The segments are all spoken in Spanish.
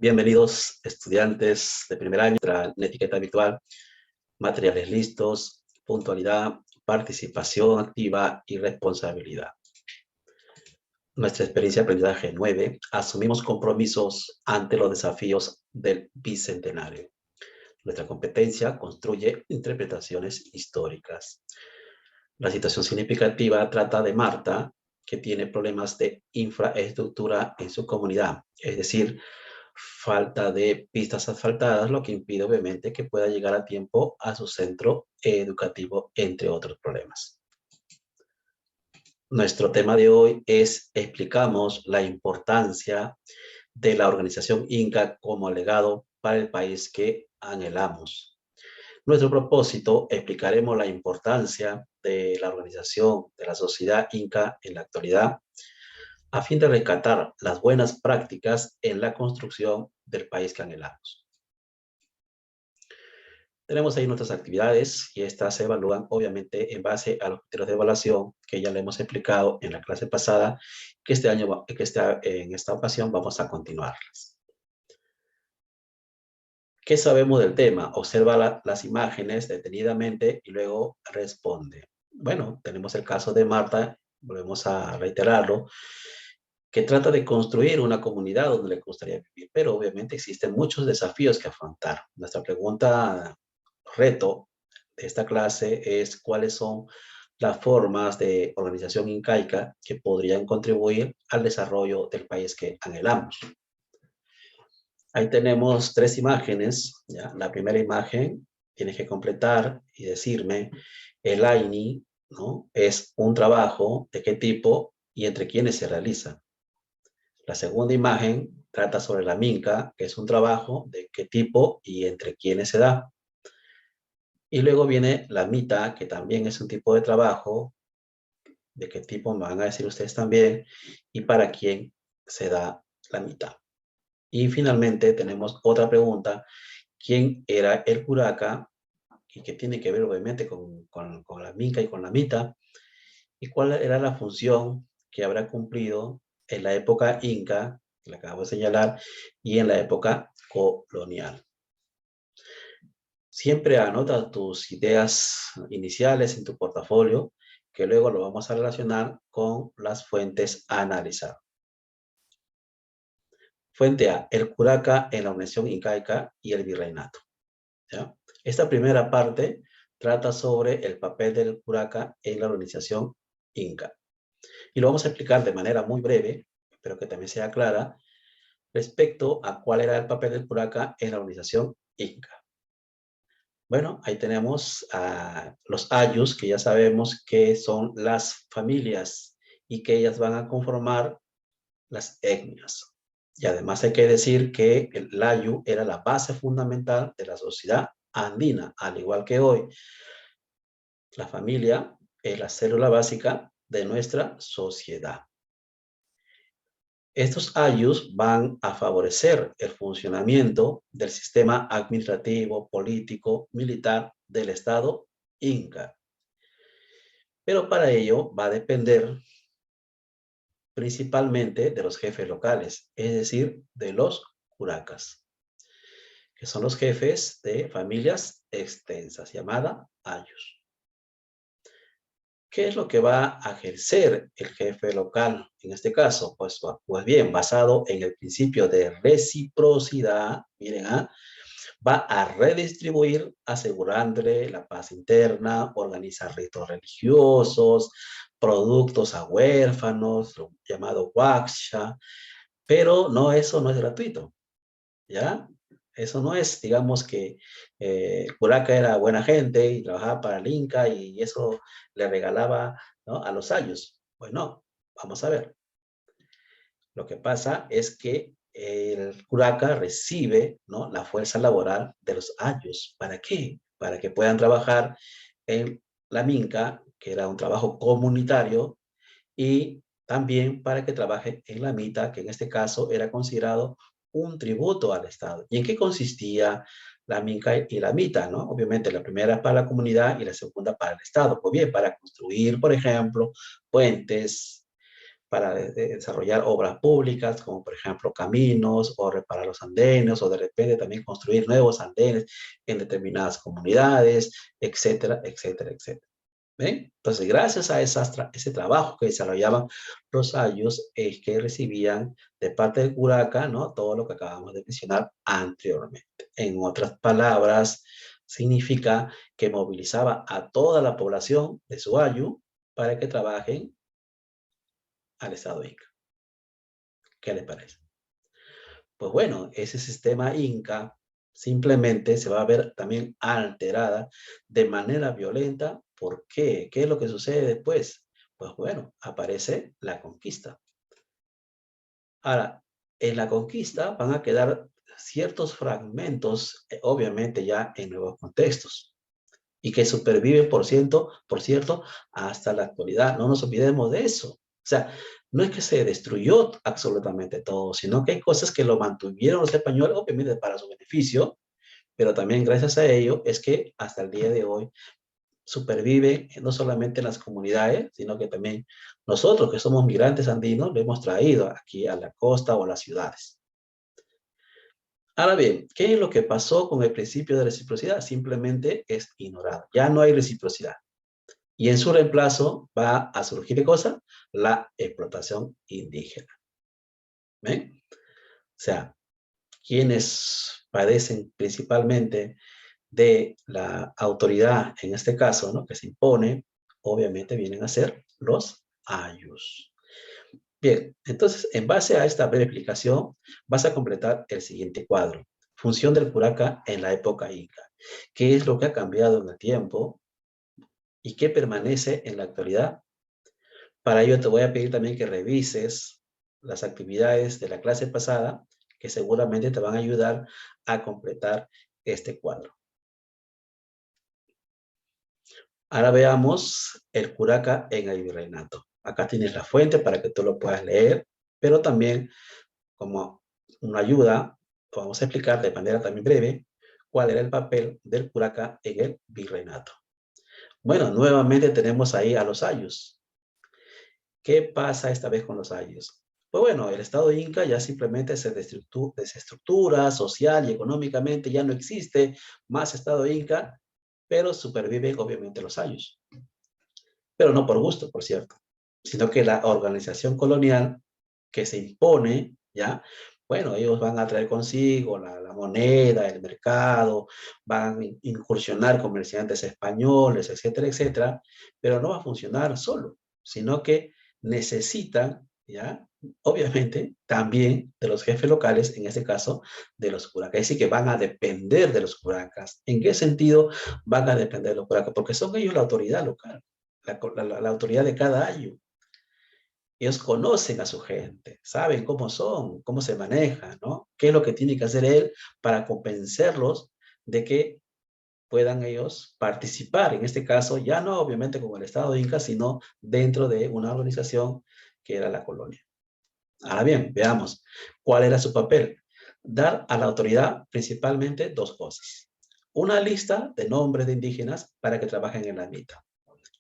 Bienvenidos estudiantes de primer año, la etiqueta virtual, materiales listos, puntualidad, participación activa y responsabilidad. Nuestra experiencia de aprendizaje 9, asumimos compromisos ante los desafíos del bicentenario. Nuestra competencia construye interpretaciones históricas. La situación significativa trata de Marta, que tiene problemas de infraestructura en su comunidad, es decir, falta de pistas asfaltadas, lo que impide obviamente que pueda llegar a tiempo a su centro educativo, entre otros problemas. Nuestro tema de hoy es explicamos la importancia de la organización Inca como legado para el país que anhelamos. Nuestro propósito, explicaremos la importancia de la organización de la sociedad Inca en la actualidad, a fin de rescatar las buenas prácticas en la construcción del país que anhelamos. Tenemos ahí nuestras actividades y estas se evalúan obviamente en base a los criterios de evaluación que ya le hemos explicado en la clase pasada, que en esta ocasión vamos a continuarlas. ¿Qué sabemos del tema? Observa las imágenes detenidamente y luego responde. Bueno, tenemos el caso de Marta, volvemos a reiterarlo, que trata de construir una comunidad donde le gustaría vivir, pero obviamente existen muchos desafíos que afrontar. Nuestra pregunta, reto de esta clase es cuáles son las formas de organización incaica que podrían contribuir al desarrollo del país que anhelamos. Ahí tenemos tres imágenes. ¿Ya? La primera imagen tienes que completar y decirme el AINI, ¿no? Es un trabajo de qué tipo y entre quiénes se realiza. La segunda imagen trata sobre la minca, que es un trabajo de qué tipo y entre quiénes se da. Y luego viene la mita, que también es un tipo de trabajo, de qué tipo me van a decir ustedes también, y para quién se da la mita. Y finalmente tenemos otra pregunta, ¿quién era el curaca? Y que tiene que ver obviamente con la minca y con la mita, y cuál era la función que habrá cumplido en la época inca, que le acabo de señalar, y en la época colonial. Siempre anota tus ideas iniciales en tu portafolio, que luego lo vamos a relacionar con las fuentes a analizar. Fuente A, el curaca en la Unión Incaica y el virreinato. ¿Ya? Esta primera parte trata sobre el papel del curaca en la organización inca. Y lo vamos a explicar de manera muy breve, pero que también sea clara, respecto a cuál era el papel del curaca en la organización inca. Bueno, ahí tenemos a los ayus, que ya sabemos que son las familias y que ellas van a conformar las etnias. Y además hay que decir que el ayu era la base fundamental de la sociedad andina, al igual que hoy. La familia es la célula básica de nuestra sociedad. Estos ayus van a favorecer el funcionamiento del sistema administrativo, político, militar del Estado Inca. Pero para ello va a depender principalmente de los jefes locales, es decir, de los curacas, que son los jefes de familias extensas, llamada ayus. ¿Qué es lo que va a ejercer el jefe local en este caso? Pues bien, basado en el principio de reciprocidad, miren, va a redistribuir asegurándole la paz interna, organizar ritos religiosos, productos a huérfanos, lo llamado waksha, pero no, eso no es gratuito, ¿ya? Eso no es, digamos que Curaca era buena gente y trabajaba para el Inca y eso le regalaba, ¿no?, a los ayos. Pues no, vamos a ver. Lo que pasa es que el curaca recibe, ¿no?, la fuerza laboral de los ayos. ¿Para qué? Para que puedan trabajar en la minca, que era un trabajo comunitario, y también para que trabaje en la mita, que en este caso era considerado un tributo al Estado. ¿Y en qué consistía la minca y la mita, no? Obviamente la primera para la comunidad y la segunda para el Estado. Pues bien, para construir, por ejemplo, puentes, para desarrollar obras públicas, como por ejemplo caminos o reparar los andenes, o de repente también construir nuevos andenes en determinadas comunidades, etcétera, etcétera, etcétera. ¿Ven? Entonces, gracias a ese trabajo que desarrollaban los ayllus, es que recibían de parte del curaca, ¿no? Todo lo que acabamos de mencionar anteriormente. En otras palabras, significa que movilizaba a toda la población de su ayllu para que trabajen al Estado Inca. ¿Qué les parece? Pues bueno, ese sistema Inca simplemente se va a ver también alterada de manera violenta. ¿Por qué? ¿Qué es lo que sucede después? Pues bueno, aparece la conquista. Ahora, en la conquista van a quedar ciertos fragmentos, obviamente ya en nuevos contextos, y que superviven, por cierto, hasta la actualidad. No nos olvidemos de eso. O sea, no es que se destruyó absolutamente todo, sino que hay cosas que lo mantuvieron los españoles, obviamente para su beneficio, pero también gracias a ello es que hasta el día de hoy superviven no solamente en las comunidades, sino que también nosotros que somos migrantes andinos lo hemos traído aquí a la costa o a las ciudades. Ahora bien, ¿qué es lo que pasó con el principio de reciprocidad? Simplemente es ignorado. Ya no hay reciprocidad. Y en su reemplazo va a surgir ¿qué cosa? La explotación indígena. ¿Ven? O sea, quienes padecen principalmente de la autoridad, en este caso, ¿no? Que se impone, obviamente vienen a ser los ayllus. Bien, entonces, en base a esta breve explicación, vas a completar el siguiente cuadro. Función del curaca en la época inca. ¿Qué es lo que ha cambiado en el tiempo y qué permanece en la actualidad? Para ello te voy a pedir también que revises las actividades de la clase pasada, que seguramente te van a ayudar a completar este cuadro. Ahora veamos el curaca en el virreinato. Acá tienes la fuente para que tú lo puedas leer, pero también como una ayuda, vamos a explicar de manera también breve cuál era el papel del curaca en el virreinato. Bueno, nuevamente tenemos ahí a los ayllus. ¿Qué pasa esta vez con los ayllus? Pues bueno, el Estado Inca ya simplemente se desestructura social y económicamente, ya no existe más Estado Inca, pero superviven obviamente los ayllus. Pero no por gusto, por cierto, sino que la organización colonial que se impone, ¿ya? Bueno, ellos van a traer consigo la moneda, el mercado, van a incursionar comerciantes españoles, etcétera, etcétera, pero no va a funcionar solo, sino que necesitan, ¿ya? Obviamente, también de los jefes locales, en este caso, de los curacas. Es decir, que van a depender de los curacas. ¿En qué sentido van a depender de los curacas? Porque son ellos la autoridad local, la autoridad de cada año. Ellos conocen a su gente, saben cómo son, cómo se manejan, ¿no? ¿Qué es lo que tiene que hacer él para convencerlos de que puedan ellos participar? En este caso, ya no obviamente con el Estado Inca, sino dentro de una organización que era la colonia. Ahora bien, veamos cuál era su papel. Dar a la autoridad principalmente dos cosas. Una lista de nombres de indígenas para que trabajen en la mitad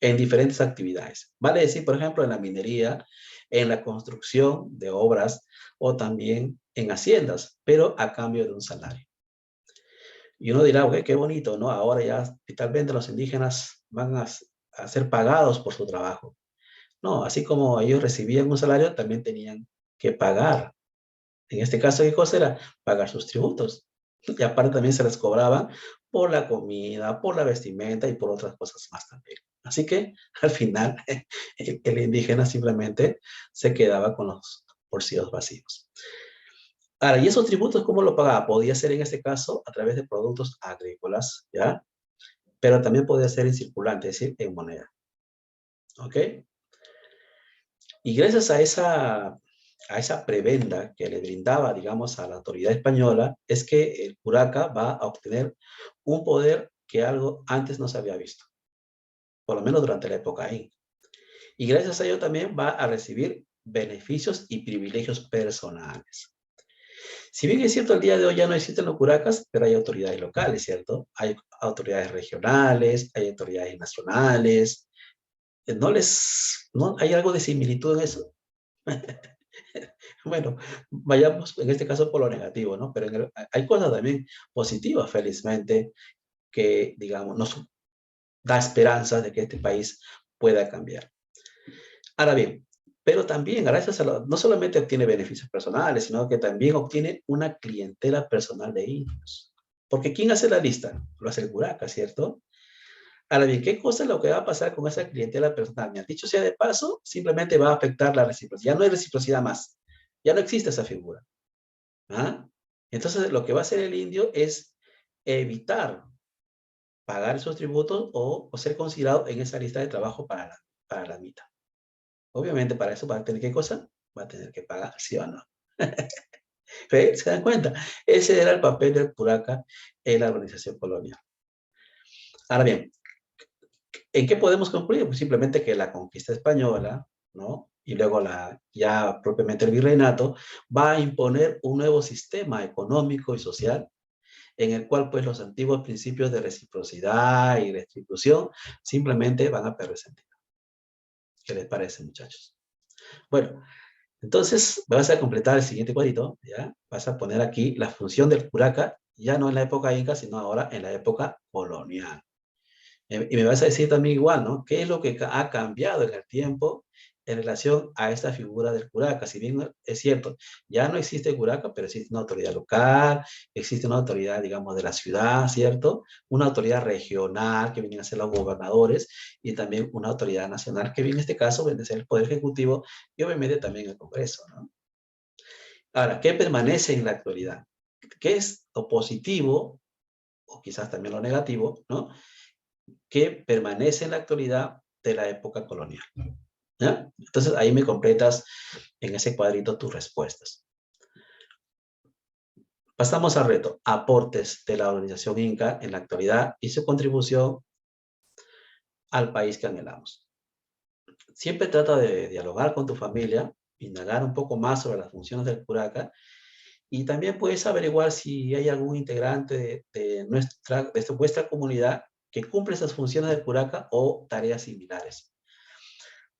en diferentes actividades. Vale decir, por ejemplo, en la minería, en la construcción de obras o también en haciendas, pero a cambio de un salario. Y uno dirá, ok, qué bonito, ¿no? Ahora ya vitalmente los indígenas van a ser pagados por su trabajo. No, así como ellos recibían un salario, también tenían que pagar. En este caso, ¿qué cosa era? Pagar sus tributos. Y aparte también se les cobraba por la comida, por la vestimenta y por otras cosas más también. Así que al final el indígena simplemente se quedaba con los bolsillos vacíos. Ahora, ¿y esos tributos cómo lo pagaba? Podía ser en este caso a través de productos agrícolas, ¿ya? Pero también podía ser en circulante, es decir, en moneda. ¿Ok? Y gracias a esa prebenda que le brindaba, digamos, a la autoridad española, es que el curaca va a obtener un poder que algo antes no se había visto, por lo menos durante la época Inca. Y gracias a ello también va a recibir beneficios y privilegios personales. Si bien es cierto, el día de hoy ya no existen los curacas, pero hay autoridades locales, ¿cierto? Hay autoridades regionales, hay autoridades nacionales. ¿No hay algo de similitud en eso? Bueno, vayamos en este caso por lo negativo, ¿no? Pero hay cosas también positivas, felizmente, que, digamos, nos da esperanza de que este país pueda cambiar. Ahora bien, pero también, gracias a no solamente obtiene beneficios personales, sino que también obtiene una clientela personal de indios. Porque ¿quién hace la lista? Lo hace el curaca, ¿cierto? Ahora bien, ¿qué cosa es lo que va a pasar con esa clientela personal? Me han dicho sea de paso, simplemente va a afectar la reciprocidad. Ya no hay reciprocidad más. Ya no existe esa figura. ¿Ah? Entonces, lo que va a hacer el indio es evitar pagar esos tributos o ser considerado en esa lista de trabajo para la mitad. Obviamente, para eso va a tener ¿qué cosa? Va a tener que pagar, ¿sí o no? ¿Se dan cuenta? Ese era el papel del curaca en la organización colonial. Ahora bien, ¿en qué podemos concluir? Pues simplemente que la conquista española, ¿no? Y luego ya propiamente el virreinato, va a imponer un nuevo sistema económico y social en el cual pues los antiguos principios de reciprocidad y distribución simplemente van a perder sentido. ¿Qué les parece, muchachos? Bueno, entonces vas a completar el siguiente cuadrito, ¿ya? Vas a poner aquí la función del curaca, ya no en la época inca, sino ahora en la época colonial. Y me vas a decir también igual, ¿no? ¿Qué es lo que ha cambiado en el tiempo en relación a esta figura del curaca? Si bien es cierto, ya no existe curaca, pero existe una autoridad local, existe una autoridad, digamos, de la ciudad, ¿cierto? Una autoridad regional que vienen a ser los gobernadores y también una autoridad nacional que en este caso viene a ser el Poder Ejecutivo y obviamente también el Congreso, ¿no? Ahora, ¿qué permanece en la actualidad? ¿Qué es lo positivo o quizás también lo negativo, ¿no? Que permanece en la actualidad de la época colonial. ¿Ya? Entonces ahí me completas en ese cuadrito tus respuestas. Pasamos al reto, aportes de la organización Inca en la actualidad y su contribución al país que anhelamos. Siempre trata de dialogar con tu familia, indagar un poco más sobre las funciones del curaca y también puedes averiguar si hay algún integrante de vuestra comunidad que cumple esas funciones del curaca o tareas similares.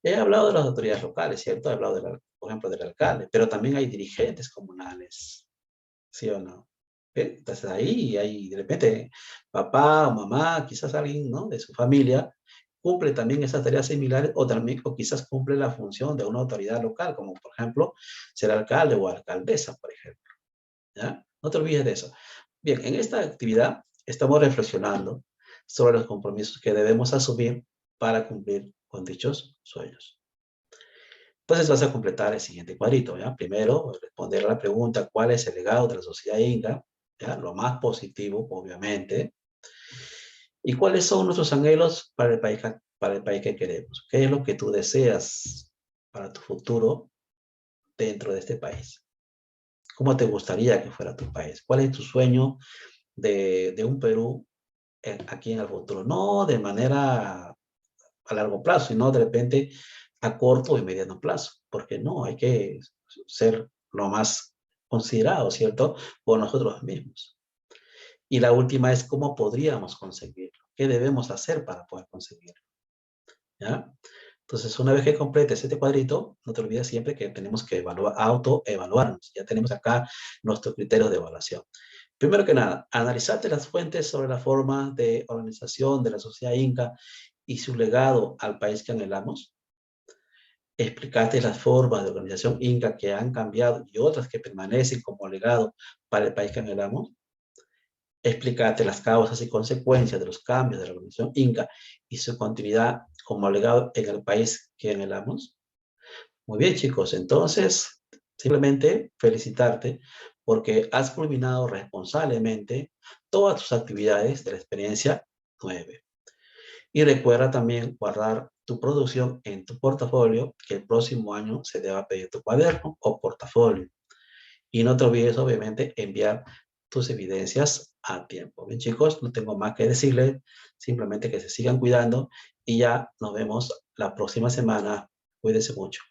He hablado de las autoridades locales, ¿cierto? He hablado, por ejemplo, del alcalde, pero también hay dirigentes comunales, ¿sí o no? ¿Ve? Entonces ahí hay, de repente, papá o mamá, quizás alguien, ¿no? De su familia, cumple también esas tareas similares o también, o quizás cumple la función de una autoridad local, como por ejemplo, ser alcalde o alcaldesa, por ejemplo, ¿ya? No te olvides de eso. Bien, en esta actividad estamos reflexionando sobre los compromisos que debemos asumir para cumplir con dichos sueños. Entonces vas a completar el siguiente cuadrito, ¿ya? Primero, responder a la pregunta, ¿cuál es el legado de la sociedad inca? ¿Ya? Lo más positivo, obviamente. ¿Y cuáles son nuestros anhelos para el país que queremos? ¿Qué es lo que tú deseas para tu futuro dentro de este país? ¿Cómo te gustaría que fuera tu país? ¿Cuál es tu sueño de un Perú aquí en el futuro? No de manera a largo plazo, sino de repente a corto y mediano plazo, porque no, hay que ser lo más considerado, ¿cierto? Por nosotros mismos. Y la última es cómo podríamos conseguirlo, qué debemos hacer para poder conseguirlo, ¿ya? Entonces, una vez que completes este cuadrito, no te olvides siempre que tenemos que autoevaluarnos. Ya tenemos acá nuestros criterios de evaluación. Primero que nada, analizate las fuentes sobre la forma de organización de la sociedad inca y su legado al país que anhelamos. Explicaste las formas de organización inca que han cambiado y otras que permanecen como legado para el país que anhelamos. Explicaste las causas y consecuencias de los cambios de la organización inca y su continuidad como legado en el país que anhelamos. Muy bien, chicos. Entonces, simplemente felicitarte porque has culminado responsablemente todas tus actividades de la experiencia 9. Y recuerda también guardar tu producción en tu portafolio, que el próximo año se te va a pedir tu cuaderno o portafolio. Y no te olvides, obviamente, enviar tus evidencias a tiempo. Bien, chicos, no tengo más que decirles, simplemente que se sigan cuidando y ya nos vemos la próxima semana. Cuídense mucho.